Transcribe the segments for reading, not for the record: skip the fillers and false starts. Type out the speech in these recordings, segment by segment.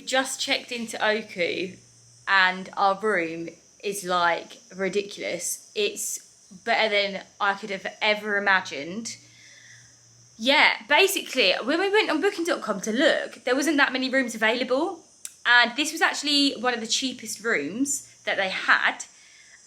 just checked into OKU and our room is like ridiculous. It's better than I could have ever imagined. Yeah, basically, when we went on booking.com to look, there wasn't that many rooms available. And this was actually one of the cheapest rooms that they had.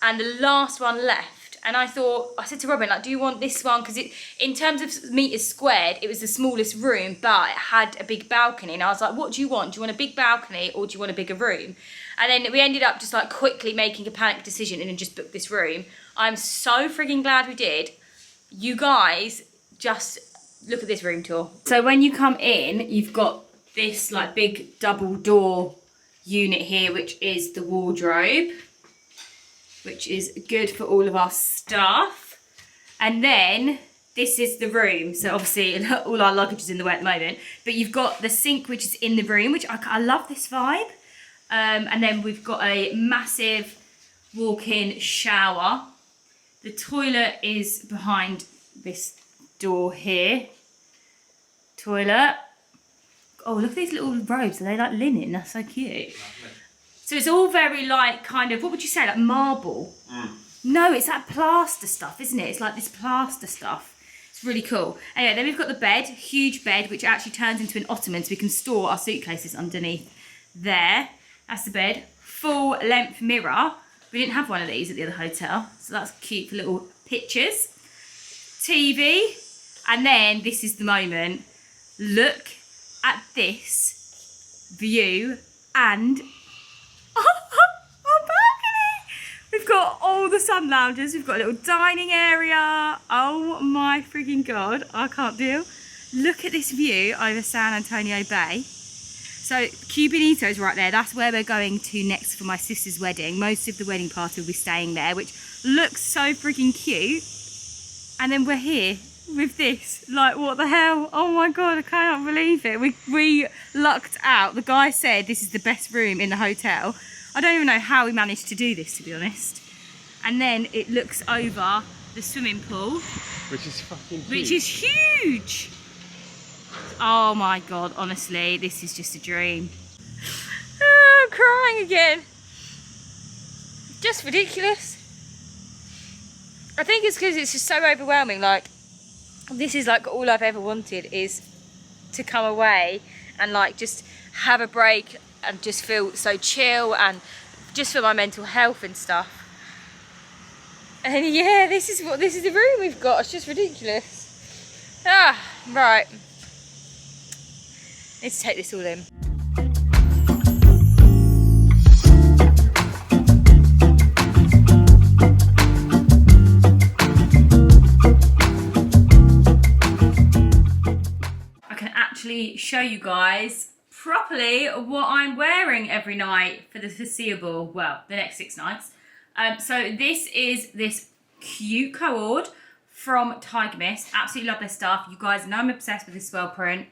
And the last one left. And I said to Robin, like, do you want this one? Because in terms of meters squared, it was the smallest room, but it had a big balcony. And I was like, what do you want? Do you want a big balcony or do you want a bigger room? And then we ended up just like quickly making a panic decision and then just booked this room. I'm so frigging glad we did. You guys, just look at this room tour. So when you come in, you've got this like big double door unit here, which is the wardrobe, which is good for all of our stuff. And then this is the room. So obviously all our luggage is in the way at the moment, but you've got the sink, which is in the room, which I love this vibe. And then we've got a massive walk-in shower. The toilet is behind this door here. Toilet. Oh, look at these little robes. Are they like linen? That's so cute. Lovely. So it's all very like kind of, what would you say, like marble? No, it's that plaster stuff, isn't it? It's like this plaster stuff. It's really cool. Anyway, then we've got the bed, huge bed, which actually turns into an ottoman, so we can store our suitcases underneath there. That's the bed. Full length mirror. We didn't have one of these at the other hotel, so that's cute for little pictures. TV, and then this is the moment. Look at this view and our balcony. We've got all the sun lounges. We've got a little dining area. Oh my freaking God, I can't deal. Look at this view over San Antonio Bay. So Cubinito is right there. That's where we're going to next for my sister's wedding. Most of the wedding party will be staying there, which looks so freaking cute. And then we're here with this. Like, what the hell? Oh my God, I cannot believe it. We lucked out. The guy said this is the best room in the hotel. I don't even know how we managed to do this, to be honest. And then it looks over the swimming pool. Which is fucking huge. Which is huge. Oh my God, honestly, this is just a dream. Oh, I'm crying again. Just ridiculous. I think it's because it's just so overwhelming. Like, this is like all I've ever wanted, is to come away and like just have a break and just feel so chill and just for my mental health and stuff. And yeah, this is the room we've got. It's just ridiculous. Ah, right. Need to take this all in. I can actually show you guys properly what I'm wearing every night for the foreseeable, well, the next 6 nights. So this is this cute cord from Tiger Mist. Absolutely love their stuff. You guys know I'm obsessed with this swirl print.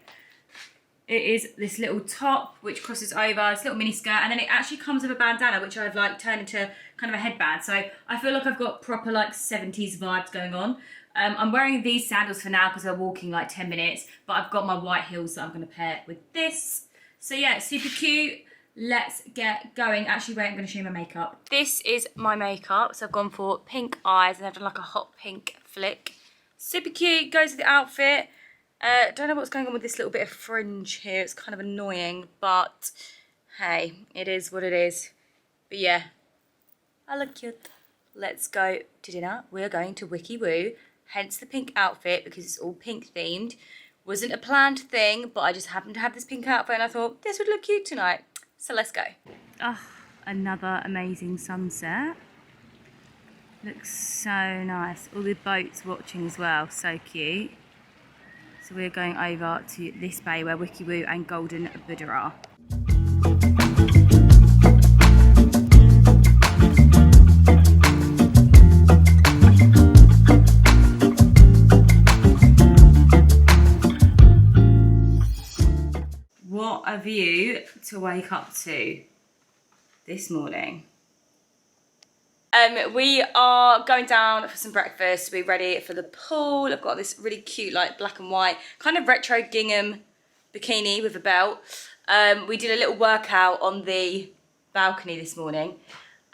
It is this little top which crosses over, this little mini skirt, and then it actually comes with a bandana which I've like turned into kind of a headband. So I feel like I've got proper like 70s vibes going on. I'm wearing these sandals for now because they're walking like 10 minutes, but I've got my white heels that I'm going to pair with this. So yeah, super cute. Let's get going. Actually, wait, I'm going to show you my makeup. This is my makeup. So I've gone for pink eyes and I've done like a hot pink flick. Super cute, goes with the outfit. Don't know what's going on with this little bit of fringe here. It's kind of annoying, but hey, it is what it is. But yeah, I look cute. Let's go to dinner. We're going to Wiki Woo, hence the pink outfit because it's all pink themed. Wasn't a planned thing, but I just happened to have this pink outfit and I thought this would look cute tonight. So let's go. Oh, another amazing sunset. Looks so nice. All the boats watching as well, so cute. So we're going over to this bay where Wiki Woo and Golden Buddha are. What a view to wake up to this morning. We are going down for some breakfast. We're ready for the pool. I've got this really cute, like black and white, kind of retro gingham bikini with a belt. We did a little workout on the balcony this morning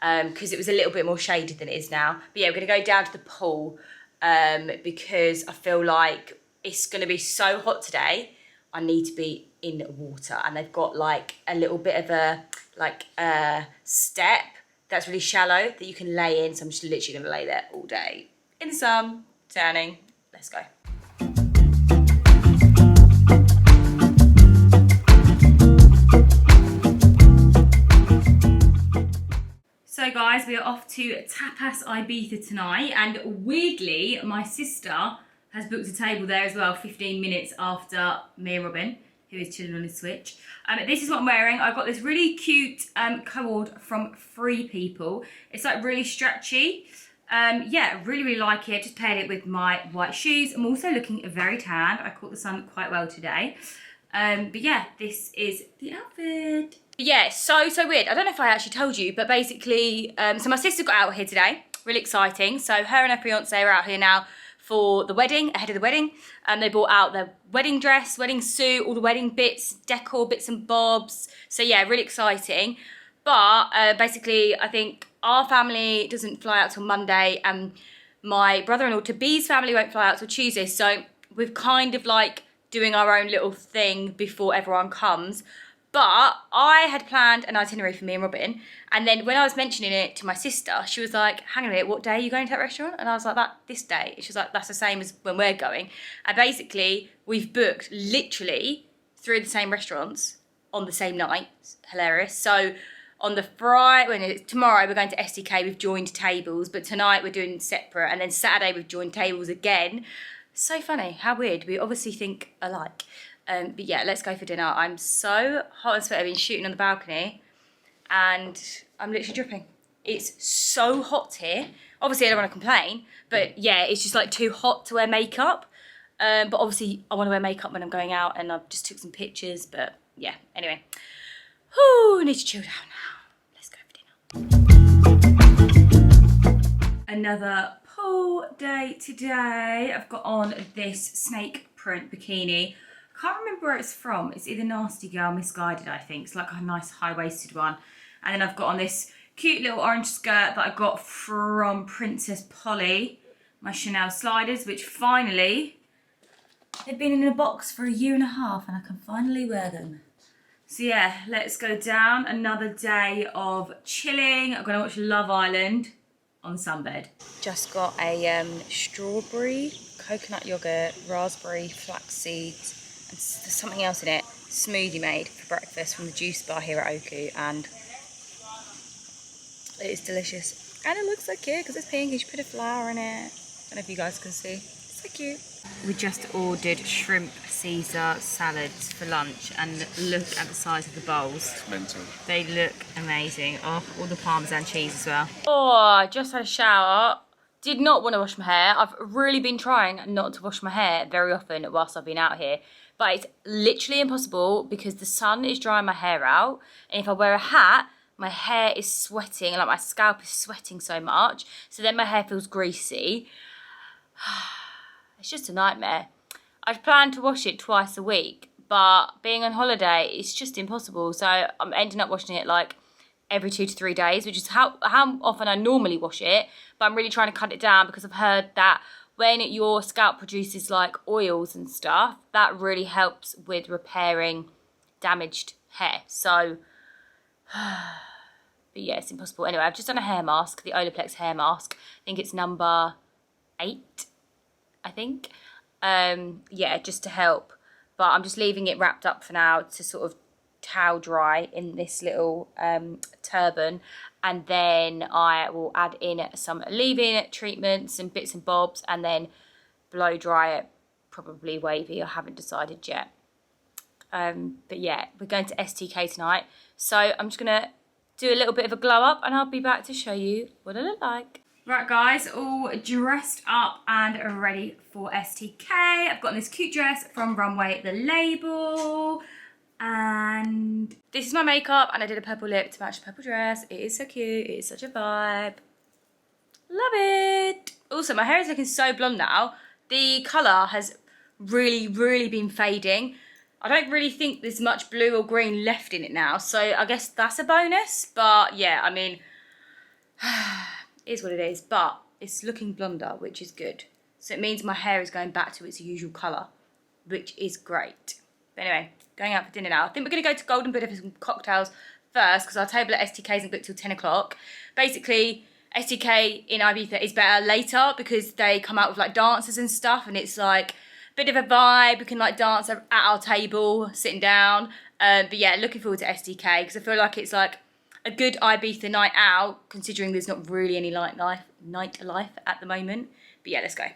because it was a little bit more shaded than it is now. But yeah, we're going to go down to the pool because I feel like it's going to be so hot today. I need to be in water, and they've got like a little bit of a step that's really shallow that you can lay in. So I'm just literally going to lay there all day in the sun, tanning. Let's go. So guys, we are off to Tapas Ibiza tonight, and weirdly, my sister has booked a table there as well, 15 minutes after me and Robin, who is chilling on his Switch. This is what I'm wearing. I got this really cute cord from Free People. It's like really stretchy. Yeah, really like it. Just paired it with my white shoes. I'm also looking very tanned. I caught the sun quite well today. But yeah, this is the outfit. Yeah, so weird. I don't know if I actually told you, but basically, so my sister got out here today. Really exciting. So her and her fiance are out here now for the wedding, ahead of the wedding. They brought out their wedding dress, wedding suit, all the wedding bits, decor, bits and bobs. So yeah, really exciting. But basically, I think our family doesn't fly out till Monday, and my brother-in-law to B's family won't fly out till Tuesday. So we're kind of like doing our own little thing before everyone comes. But I had planned an itinerary for me and Robin, and then when I was mentioning it to my sister, she was like, hang on a minute, what day are you going to that restaurant? And I was like, this day. She was like, that's the same as when we're going. And basically, we've booked literally 3 of the same restaurants on the same night. It's hilarious. So on the Friday, tomorrow we're going to SDK, we've joined tables, but tonight we're doing separate, and then Saturday we've joined tables again. So funny, how weird. We obviously think alike. But yeah, let's go for dinner. I'm so hot and sweaty. I've been shooting on the balcony and I'm literally dripping. It's so hot here. Obviously, I don't want to complain, but yeah, it's just like too hot to wear makeup. But obviously, I want to wear makeup when I'm going out, and I've just took some pictures. But yeah, anyway. Whew, need to chill down now. Let's go for dinner. Another pool day today. I've got on this snake print bikini. Can't remember where it's from. It's either Nasty Girl, Misguided, I think. It's like a nice high-waisted one. And then I've got on this cute little orange skirt that I got from Princess Polly. My Chanel sliders, which finally, they've been in a box for 1.5 years and I can finally wear them. So yeah, let's go down. Another day of chilling. I'm going to watch Love Island on the sunbed. Just got a strawberry, coconut yogurt, raspberry, flax seeds, and there's something else in it, smoothie made for breakfast from the juice bar here at OKU, and it is delicious. And it looks so cute because it's pink and you put a flower in it. I don't know if you guys can see. It's so cute. We just ordered shrimp Caesar salads for lunch, and look at the size of the bowls. It's mental. They look amazing. Oh, all the Parmesan cheese as well. Oh, I just had a shower. Did not want to wash my hair. I've really been trying not to wash my hair very often whilst I've been out here. But it's literally impossible because the sun is drying my hair out. And if I wear a hat, my hair is sweating, like my scalp is sweating so much. So then my hair feels greasy. It's just a nightmare. I'd planned to wash it twice a week, but being on holiday, it's just impossible. So I'm ending up washing it like every 2 to 3 days, which is how often I normally wash it. But I'm really trying to cut it down because I've heard that when your scalp produces like oils and stuff, that really helps with repairing damaged hair. So, but yeah, it's impossible. Anyway, I've just done a hair mask, the Olaplex hair mask. I think it's number 8, I think. Yeah, just to help. But I'm just leaving it wrapped up for now to sort of towel dry in this little turban, and then I will add in some leave-in treatments and bits and bobs, and then blow dry it, probably wavy. I haven't decided yet. But yeah, we're going to STK tonight, so I'm just gonna do a little bit of a glow up and I'll be back to show you what I look like. Right guys, all dressed up and ready for STK. I've got this cute dress from Runway The Label. And this is my makeup, and I did a purple lip to match the purple dress. It is so cute, it is such a vibe. Love it. Also, my hair is looking so blonde now. The colour has really been fading. I don't really think there's much blue or green left in it now, so I guess that's a bonus. But yeah, I mean, it is what it is. But it's looking blonder, which is good. So it means my hair is going back to its usual colour, which is great. But anyway, going out for dinner now. I think we're going to go to Golden Buddha for some cocktails first, because our table at STK isn't booked till 10 o'clock. Basically, STK in Ibiza is better later because they come out with like dancers and stuff, and it's like bit of a vibe. We can like dance at our table, sitting down. But yeah, looking forward to SDK because I feel like it's like a good Ibiza night out, considering there's not really any nightlife at the moment. But yeah, let's go.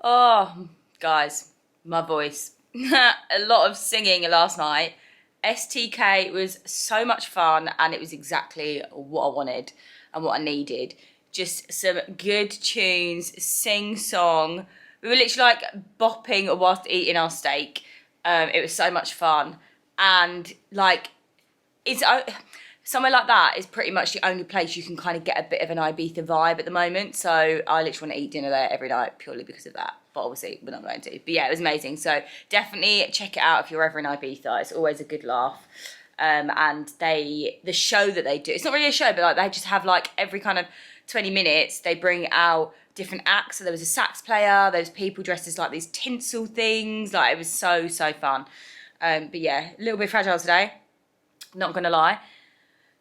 Oh, guys, my voice. A lot of singing last night. STK was so much fun, and it was exactly what I wanted and what I needed. Just some good tunes, sing-song. We were literally like bopping whilst eating our steak. It was so much fun. And like, it's somewhere like that is pretty much the only place you can kind of get a bit of an Ibiza vibe at the moment. So I literally want to eat dinner there every night purely because of that. But obviously we're not going to. But yeah, it was amazing. So definitely check it out if you're ever in Ibiza. It's always a good laugh. And the show that they do, it's not really a show, but like they just have like every kind of 20 minutes, they bring out different acts. So there was a sax player, there was people dressed as like these tinsel things. Like it was so fun. But yeah, a little bit fragile today. Not going to lie.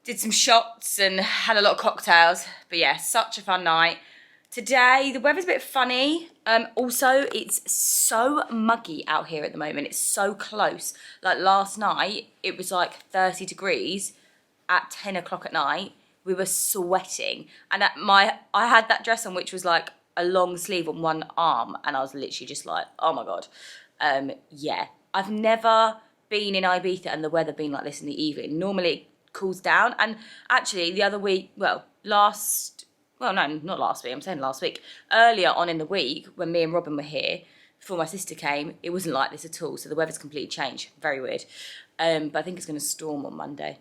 Did some shots and had a lot of cocktails. But yeah, such a fun night. Today, the weather's a bit funny. Also, it's so muggy out here at the moment. It's so close. Like last night, it was like 30 degrees at 10 o'clock at night. We were sweating. And I had that dress on, which was like a long sleeve on one arm. And I was literally just like, oh my God. Yeah, I've never been in Ibiza and the weather been like this in the evening. Normally it cools down. And actually the other week, not last week, I'm saying last week. Earlier on in the week, when me and Robin were here, before my sister came, it wasn't like this at all. So the weather's completely changed. Very weird. But I think it's going to storm on Monday.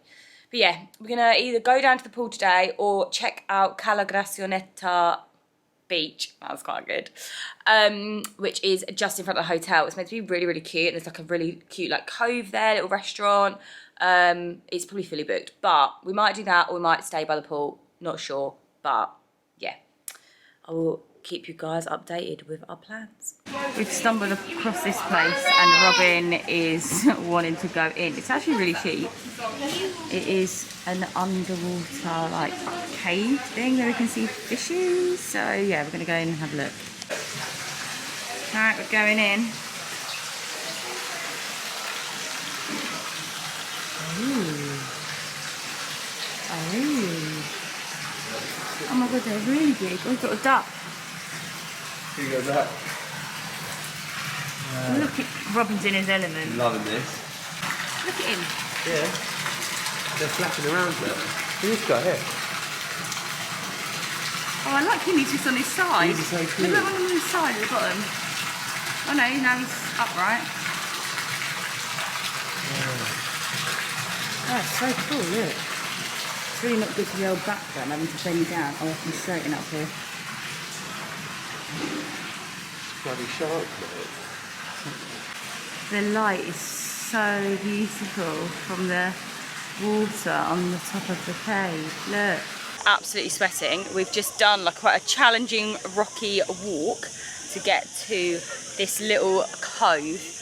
But yeah, we're going to either go down to the pool today or check out Cala Gracionetta Beach. That was quite good. Which is just in front of the hotel. It's meant to be really, really cute. And there's like a really cute like cove there, little restaurant. It's probably fully booked. But we might do that or we might stay by the pool. Not sure. But yeah, I will keep you guys updated with our plans. We've stumbled across this place and Robin is wanting to go in. It's actually really cheap. It is an underwater like cave thing where we can see fishes. So yeah, we're going to go in and have a look. Alright, we're going in. Ooh. Oh my God, they're really big. Oh, we've got a duck. Who got that? Look at Robin's in his element. Loving this. Look at him. Yeah. They're flapping around there. Who's this guy here? Oh, I like him. He's just on his side. He's so cute. Look at him on his side at the bottom. Oh no, now he's upright. Oh, that's so cool, look. It's really not good for the old back though, having to bend down. Oh, I can straighten up here. Bloody shark, mate. The light is so beautiful from the water on the top of the cave. Look. Absolutely sweating. We've just done like quite a challenging rocky walk to get to this little cove.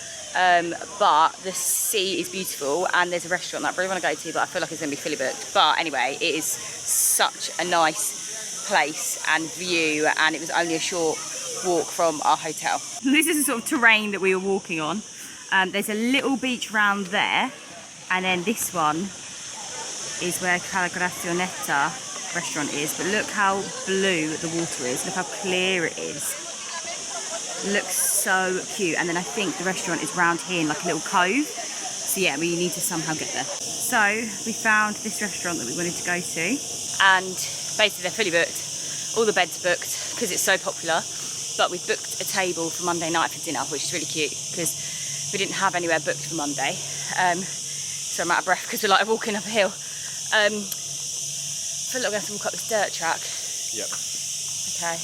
But the sea is beautiful and there's a restaurant that I really want to go to, but I feel like it's going to be fully booked. But anyway, it is such a nice place and view, and it was only a short walk from our hotel. This is the sort of terrain that we were walking on. There's a little beach round there, and then this one is where Cala Gracionetta restaurant is. But look how blue the water is, look how clear it is. Looks so cute. And then I think the restaurant is round here in like a little cove. So yeah, we need to somehow get there. So we found this restaurant that we wanted to go to, and basically they're fully booked. All the beds booked because it's so popular. But we've booked a table for Monday night for dinner, which is really cute because we didn't have anywhere booked for Monday. So I'm out of breath because we're like walking up a hill. I feel like we're going to have to walk up this dirt track. Yep. Okay.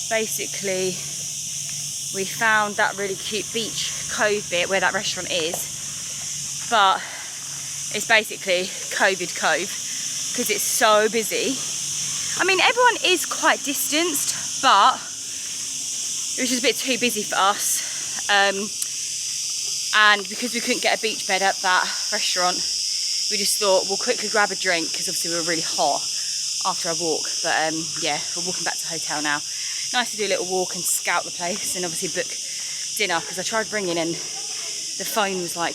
Basically, we found that really cute beach cove bit where that restaurant is, but it's basically COVID cove because it's so busy. I mean, everyone is quite distanced, but it was just a bit too busy for us. And because we couldn't get a beach bed at that restaurant, we just thought we'll quickly grab a drink because obviously we were really hot after our walk. But yeah, we're walking back to the hotel now. Nice to do a little walk and scout the place and obviously book dinner because I tried ringing and the phone was like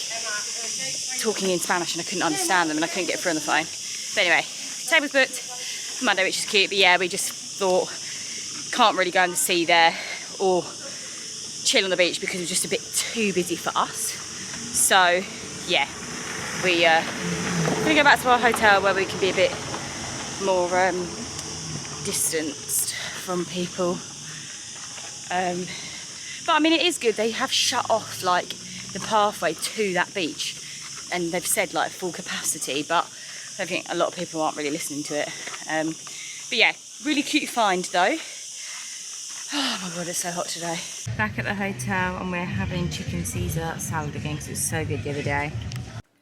talking in Spanish and I couldn't understand them and I couldn't get through on the phone. But anyway, table's booked for Monday, which is cute. But yeah, we just thought can't really go in the sea there or chill on the beach because it was just a bit too busy for us. So yeah, we're gonna go back to our hotel where we can be a bit more distanced from people. But I mean, it is good. They have shut off like the pathway to that beach and they've said like full capacity, but I think a lot of people aren't really listening to it. But yeah, really cute find though. Oh my god, it's so hot today. Back at the hotel and we're having chicken Caesar salad again because it was so good the other day.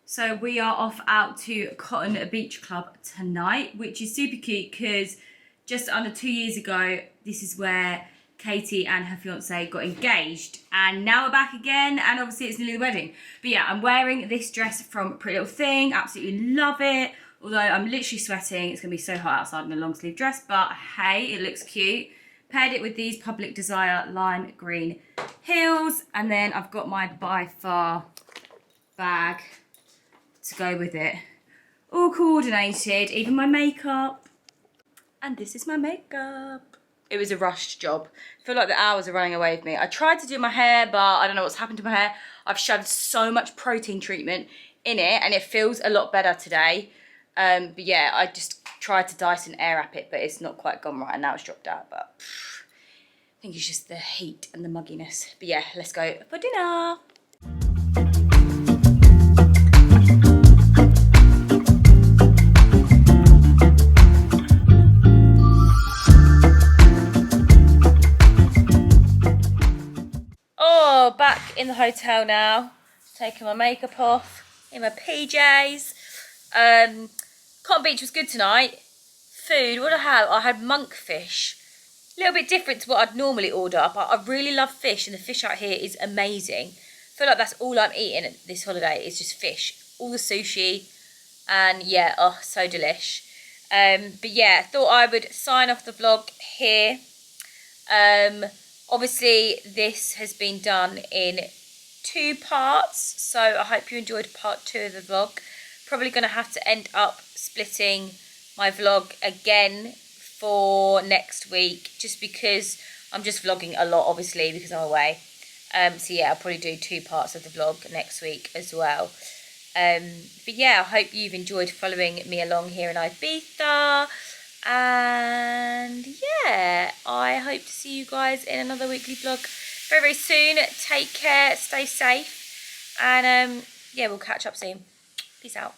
So we are off out to Cotton Beach Club tonight, which is super cute because just under 2 years ago, this is where Katie and her fiance got engaged. And now we're back again, and obviously it's nearly the wedding. But yeah, I'm wearing this dress from Pretty Little Thing, absolutely love it. Although I'm literally sweating, it's gonna be so hot outside in a long sleeve dress, but hey, it looks cute. Paired it with these Public Desire lime green heels, and then I've got my By Far bag to go with it. All coordinated, even my makeup. And this is my makeup. It was a rushed job. I feel like the hours are running away with me. I tried to do my hair, but I don't know what's happened to my hair. I've shoved so much protein treatment in it, and it feels a lot better today. But yeah, I just tried to Dyson Airwrap it, but it's not quite gone right, and now it's dropped out. But I think it's just the heat and the mugginess. But yeah, let's go for dinner. Oh, back in the hotel now. Taking my makeup off in my PJs. Cotton Beach was good tonight. Food, what did I have? I had monkfish. A little bit different to what I'd normally order, but I really love fish and the fish out here is amazing. I feel like that's all I'm eating this holiday is just fish. All the sushi and yeah, oh, so delish. But yeah, thought I would sign off the vlog here. Obviously, this has been done in 2 parts, so I hope you enjoyed part 2 of the vlog. Probably going to have to end up splitting my vlog again for next week, just because I'm just vlogging a lot, obviously, because I'm away. So yeah, I'll probably do 2 parts of the vlog next week as well. But yeah, I hope you've enjoyed following me along here in Ibiza. And yeah, I hope to see you guys in another weekly vlog very, very soon. Take care, stay safe, and yeah, we'll catch up soon. Peace out.